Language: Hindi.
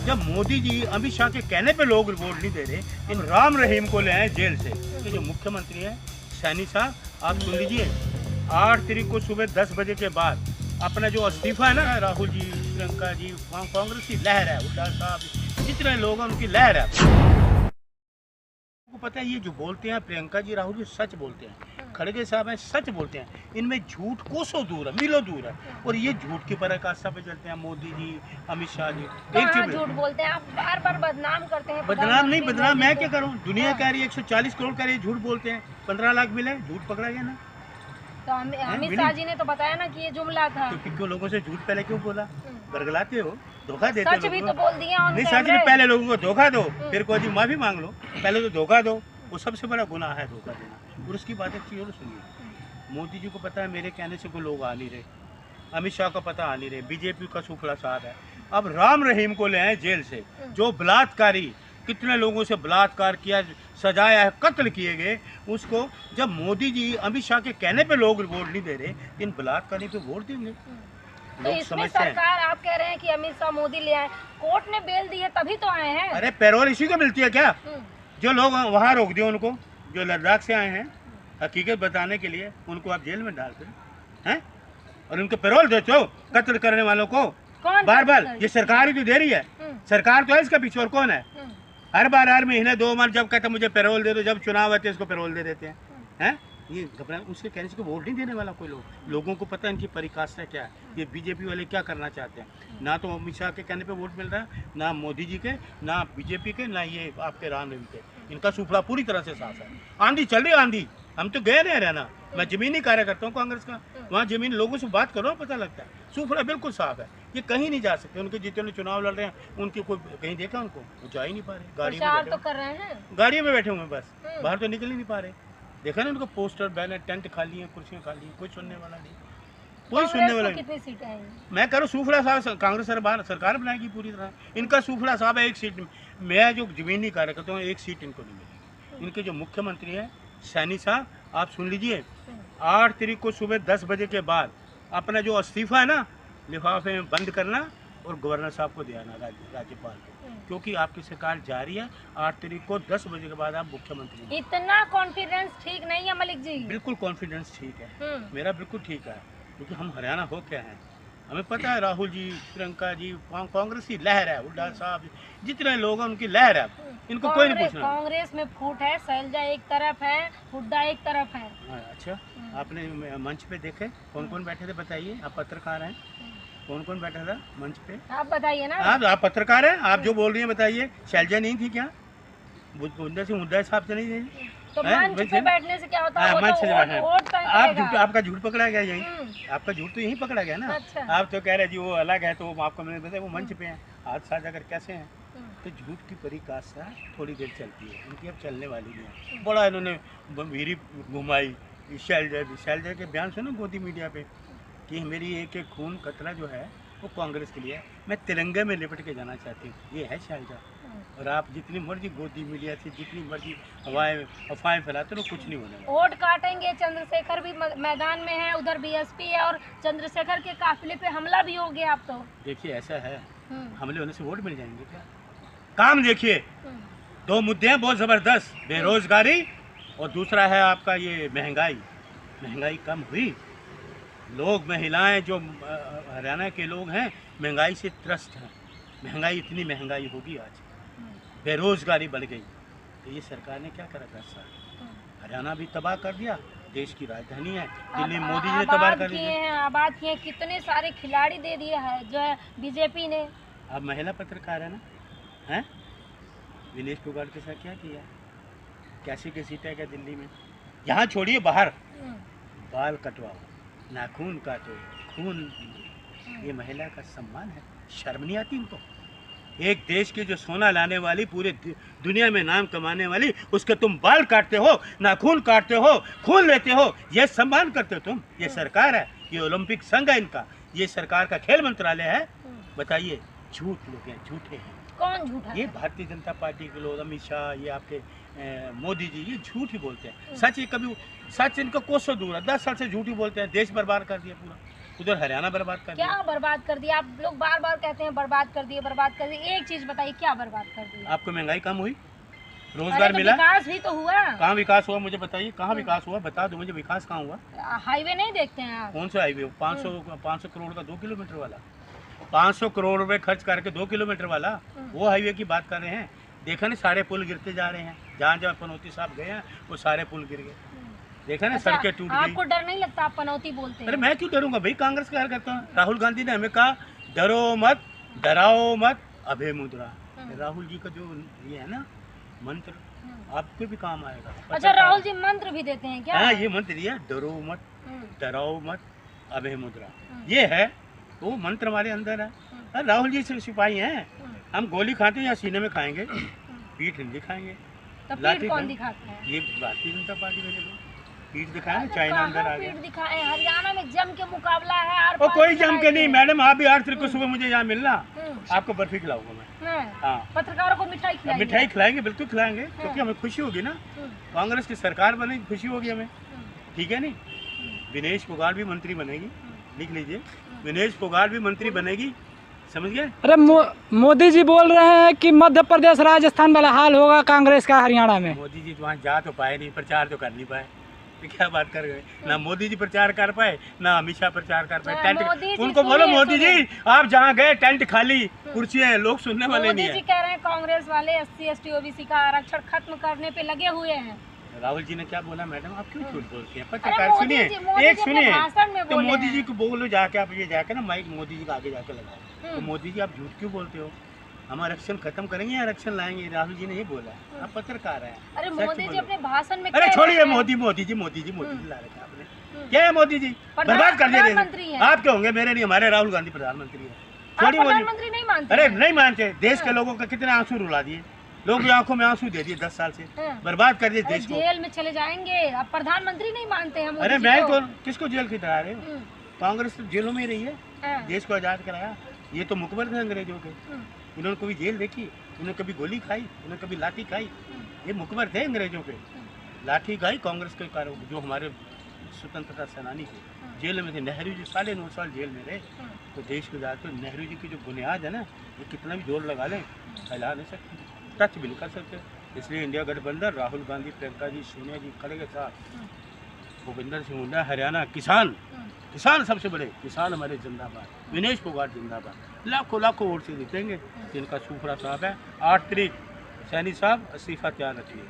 जब मोदी जी अमित शाह के कहने पे लोग वोट नहीं दे रहे, इन राम रहीम को ले आए जेल से। ये जो मुख्यमंत्री हैं सैनी साहब, आप सुन लीजिए, 8 तारीख को सुबह 10 बजे के बाद अपना जो इस्तीफा है ना, राहुल जी, प्रियंका जी, कांग्रेस की लहर है, उल्टा साहब, जितने लोग हैं उनकी लहर है। आपको पता है ये जो बोलते हैं प्रियंका जी, राहुल जी सच बोलते हैं, खड़गे साहब हैं सच बोलते हैं, इनमें झूठ कोसों दूर है, मीलों दूर है, और ये झूठ की पराकाष्ठा पे चलते हैं मोदी जी, अमित शाह जी। एक चीज झूठ बोलते हैं, आप बार बार बदनाम करते हैं। बदनाम नहीं, बदनाम मैं क्या करूं, दुनिया कह रही है 140 करोड़ का, झूठ बोलते हैं, 15 लाख मिले, झूठ पकड़ा गया ना। तो अमित शाह जी ने तो बताया ना कि ये जुमला था। तो क्यों लोगों से झूठ पहले क्यों बोला? बरगलाते हो, धोखा देते हो। सच भी तो बोल दिया नहीं, सच नहीं, पहले लोगों को धोखा दो, फिर कोई जी माफी मांग लो, पहले तो धोखा दो, वो सबसे बड़ा गुनाह है धोखा देना। और उसकी बात एक चीज और सुनिए, मोदी जी को पता है मेरे कहने से कोई लोग आ नहीं रहे, अमित शाह को पता आ नहीं रहे, बीजेपी का सूखड़ा साथ है। अब राम रहीम को ले आए जेल से, जो बलात्कारी, कितने लोगों से बलात्कार किया, सजाया है, कत्ल किए गए, उसको जब मोदी जी अमित शाह के कहने पे लोग वोट नहीं दे रहे, इन बलात्कारी पे वोट देंगे? तो इसमें सरकार, आप कह रहे हैं कि अमित शाह मोदी ले आए, कोर्ट ने बेल दी है तभी तो आए हैं। अरे पैरोल इसी को मिलती है क्या? जो लोग वहाँ रोक दिए उनको, जो लद्दाख से आए हैं हकीकत बताने के लिए, उनको आप जेल में डालते हैं और उनको पैरोल देते हो कत्ल करने वालों को बार बार। ये सरकार ही तो दे रही है, सरकार तो है इसका पीछे, और कौन है? हर बार, हर महीने 2 बार जब कहते मुझे पैरोल दे दो, जब चुनाव आते इसको पैरोल दे देते हैं। ये घबरा, उसके कहने से को वोट नहीं देने वाला कोई लोगों को पता है इनकी परिकाष्ठा क्या है, ये बीजेपी वाले क्या करना चाहते हैं। ना तो अमित शाह के कहने पे वोट मिल रहा है, ना मोदी जी के, ना बीजेपी के, ना ये आपके राम रहीम के। इनका सूफड़ा पूरी तरह से साफ है। आंधी चल रही, आंधी, हम तो गए नहीं रहना, मैं जमीनी कार्यकर्ता हूँ कांग्रेस का, वहाँ जमीन लोगों से बात करो पता लगता है, सूफड़ा बिल्कुल साफ है, ये कहीं नहीं जा सकते। उनके जितने चुनाव लड़ रहे हैं उनकी कोई कहीं देखा उनको, वो जा ही नहीं पा रहे, गाड़ी में तो कर रहे हैं, गाड़ियों में बैठे हुए बस, बाहर तो निकल ही नहीं पा रहे। देखा ना उनको पोस्टर, बैनर, टेंट खाली है, कुर्सियां खाली है, कोई सुनने वाला नहीं, कोई सुनने वाला नहीं। कितनी सीटें आएंगी? मैं कह रहा हूँ सूफड़ा साहब, कांग्रेस सरकार बनाएगी पूरी तरह, इनका सूफड़ा साहब है, एक सीट, मैं जो जमीनी कार्यकर्ता हूँ, एक सीट इनको नहीं मिलेगी। इनके जो मुख्यमंत्री हैं सैनी साहब, आप सुन लीजिए, 8 तारीख को सुबह 10 बजे के बाद अपना जो इस्तीफा है ना, लिफाफे में बंद करना और गवर्नर साहब को दिया ना, राज्यपाल को, क्योंकि आपकी सरकार जारी है। 8 तारीख को 10 बजे के बाद आप मुख्यमंत्री। इतना कॉन्फिडेंस ठीक नहीं है मलिक जी? बिल्कुल कॉन्फिडेंस ठीक है, मेरा बिल्कुल ठीक है, क्योंकि हम हरियाणा हो क्या हैं, हमें पता है राहुल जी, प्रियंका जी, कांग्रेस की लहर है, उल्टा साहब, जितने लोग हैं उनकी लहर है, इनको कोई नहीं पूछना। कांग्रेस में फूट है, शैलजा एक तरफ है, हुड्डा एक तरफ है। अच्छा, आपने मंच पे देखे कौन कौन बैठे थे, बताइए, आप पत्रकार हैं, कौन कौन बैठा था मंच पे? आप बताइए ना। आप पत्रकार हैं, आप जो बोल रही हैं बताइए। शैलजा नहीं थी क्या? मुद्दा साहब से नहीं थी? तो मंच पे बैठने से क्या होता है? मंच से आप आपका झूठ पकड़ा गया यही, आपका झूठ तो यहीं पकड़ा गया ना। अच्छा। आप तो कह रहे जी वो अलग है, तो आपको मैंने बताया वो मंच पे हैं, हाथ साझा कर कैसे हैं, तो झूठ की परिकाष्ठा थोड़ी देर चलती है, इनकी अब चलने वाली नहीं है। बड़ा इन्होंने भीरी घुमाई, शैलजा के बयान सुनो गोदी मीडिया पे कि मेरी एक एक खून कतरा जो है वो कांग्रेस के लिए है, मैं तिरंगे में लिपट के जाना चाहती हूँ, ये है शैलजा। और आप जितनी मर्जी गोदी मीडिया से जितनी मर्जी अफवाहें फैलाते हो, कुछ नहीं होने वाला। वोट काटेंगे, चंद्रशेखर भी मैदान में है, उधर बीएसपी है, और चंद्रशेखर के काफिले पे हमला भी हो गया। आप तो देखिए ऐसा है, हमले होने से वोट मिल जाएंगे क्या? काम देखिए, 2 मुद्दे हैं बहुत ज़बरदस्त, बेरोजगारी और दूसरा है आपका ये महंगाई कम हुई, लोग, महिलाएं जो हरियाणा के लोग हैं महंगाई से त्रस्त हैं, इतनी महंगाई होगी आज, बेरोजगारी बढ़ गई, तो ये सरकार ने क्या करा 10 साल? हरियाणा भी तबाह कर दिया, देश की राजधानी है दिल्ली, मोदी जी ने तबाह कर दिया, आबाद किए, कितने सारे खिलाड़ी दे दिए है जो है बीजेपी ने। अब महिला पत्रकार है ना, हैं विनेश फोगाट के साथ क्या किया, कैसी सीट है क्या दिल्ली में? यहाँ छोड़िए, बाहर बाल कटवाओ, नाखून काटो, खून, ये महिला का सम्मान है, शर्म नहीं आती इनको? एक देश की जो सोना लाने वाली, पूरे दुनिया में नाम कमाने वाली, उसके तुम बाल काटते हो, नाखून काटते हो, खून लेते हो, ये सम्मान करते हो तुम? ये सरकार है, ये ओलंपिक संघ है इनका, ये सरकार का खेल मंत्रालय है। बताइए, झूठ लोग हैं, झूठे हैं। कौन झूठा? ये भारतीय जनता पार्टी के लोग, अमित शाह, ये आपके मोदी जी, ये झूठ ही बोलते हैं। सच, ये कभी सच इनका कोसों दूर है, 10 साल से झूठ ही बोलते हैं, देश बर्बाद कर दिया पूरा। उधर हरियाणा बर्बाद कर दिया। क्या बर्बाद कर दिया? आप लोग बार बार कहते हैं बर्बाद कर दिए, बर्बाद कर दिए। एक चीज बताइए, क्या बर्बाद कर दिया? आपको महंगाई कम हुई, अरे रोजगार तो मिला, विकास भी तो हुआ। कहाँ विकास हुआ मुझे बताइए, कहाँ विकास हुआ बता दो मुझे, विकास कहाँ हुआ? हाईवे नहीं देखते हैं आप? कौन सा हाईवे? 500 करोड़ का 2 किलोमीटर वाला, 500 करोड़ रुपए खर्च करके 2 किलोमीटर वाला, वो हाईवे की बात कर रहे हैं। देखा ना सारे पुल गिरते जा रहे हैं, जहाँ जहाँ पनौती साहब गए हैं वो सारे पुल गिर गए। देखा ना अच्छा, सड़कें टूट गई। आपको डर नहीं लगता? आप पनौती बोलते अरे हैं। मैं क्यों डरूंगा भाई, कांग्रेस का करता हूँ। राहुल गांधी ने हमें कहा डरो मत, डराओ मत, अभय मुद्रा। राहुल जी का जो ये है ना मंत्र, आपके भी काम आएगा। अच्छा, राहुल जी मंत्र भी देते हैं क्या? हाँ, ये मंत्र दिया, डरो मत, डराओ मत, अभय मुद्रा, ये है वो मंत्र हमारे अंदर है। अरे राहुल जी से सिपाही हैं, हम गोली खाते हैं या सीने में खाएंगे, पीठ नहीं दिखाएंगे। तो पीठ लाठी कौन खाएं। दिखाता है? ये भारतीय जनता पार्टी के लोग पीठ दिखाए ना, तो चाइना अंदर कहाँ आ गया। पीठ दिखाए? हरियाणा में जम के मुकाबला है। आर वो पार कोई जम के लड़ाई नहीं है। मैडम, आप भी 8 तारीख को सुबह मुझे यहाँ मिलना, हम्म, आपको बर्फी खिलाऊंगा मैं। हाँ, पत्रकारों को मिठाई खिलाई। मिठाई खिलाएंगे, बिल्कुल खिलाएंगे, क्योंकि हमें खुशी होगी ना, कांग्रेस की सरकार बनेगी, खुशी होगी हमें, ठीक है नहीं? विनेश फोगाट भी मंत्री बनेगी, लिख लीजिए, विनेश फोगाट भी मंत्री बनेगी, समझ गए? अरे मोदी जी बोल रहे हैं कि मध्य प्रदेश राजस्थान वाला हाल होगा कांग्रेस का हरियाणा में। मोदी जी तो वहाँ जा तो पाए नहीं, प्रचार तो कर नहीं पाए, तो क्या बात कर गए? ना मोदी जी प्रचार कर पाए, ना अमित शाह प्रचार कर पाए। हाँ, मोदी टेंट जी उनको बोलो सुनिए, मोदी जी आप जहाँ गए टेंट खाली, कुर्सियाँ, लोग सुनने वाले मोदी नहीं जी है। कह रहे हैं कांग्रेस वाले SC ST OBC का आरक्षण खत्म करने पे लगे हुए हैं। राहुल जी ने क्या बोला मैडम, आप क्यों झूठ बोलते हैं? अरे पत्रकार मोदी सुनिए, जी- मोदी एक जी अपने सुनिए, भाषण में तो बोले मोदी हैं। जी को बोलो जाके, आप ये जाके ना माइक मोदी जी का आगे जाके लगाओ, तो मोदी जी आप झूठ क्यों बोलते हो? हम आरक्षण खत्म करेंगे या आरक्षण लाएंगे? राहुल जी ने ये बोला है, आप पत्रकार हैं। अरे सच मोदी जी बोलो। अपने भाषण में अरे कह छोड़िए रहे हैं। मोदी जी ला रखा आपने, क्या है मोदी जी? बर्बाद कर दिया प्रधानमंत्री देश। हैं। आप क्या होंगे? मेरे नहीं, हमारे राहुल गांधी प्रधानमंत्री है। आप छोड़िए मोदी। प्रधानमंत्री नहीं मानते अरे हैं? नहीं मानते, देश के लोगों का कितने आंसू रुला दिए, लोगों की आंखों में आंसू दे दिए 10 साल से, हाँ। बर्बाद कर दिए अरे देश को। जेल में चले जाएंगे। अब प्रधानमंत्री नहीं मानते हैं मोदी अरे जी मैं को। तो किसको जेल की तरह रहे हो? कांग्रेस तो जेलों में ही रही है, हाँ। देश को आजाद कराया। ये तो मुखबर थे अंग्रेजों के, उन्होंने कभी जेल देखी, उन्होंने कभी गोली खाई, उन्होंने कभी लाठी खाई, ये मुखबर थे अंग्रेजों के। लाठी खाई कांग्रेस के कारण, जो हमारे स्वतंत्रता सेनानी थे, जेल में थे। नेहरू जी 9.5 साल जेल में रहे, तो देश को जाते नेहरू जी की जो बुनियाद है ना, ये कितना भी जोर लगा लें फैला नहीं सकते, टच भी नहीं कर सकते। इसलिए इंडिया गठबंधन, राहुल गांधी, प्रियंका जी, सोनिया जी खड़े के साथ, भूपेंद्र सिंह हुड्डा, हरियाणा किसान, किसान सबसे बड़े किसान हमारे जिंदाबाद, विनेश फोगाट जिंदाबाद, लाखों लाखों वोट से जीतेंगे। जिनका सूफरा साहब है 8 तारीख, सैनी साहब इस्तीफा तैयार रखिए।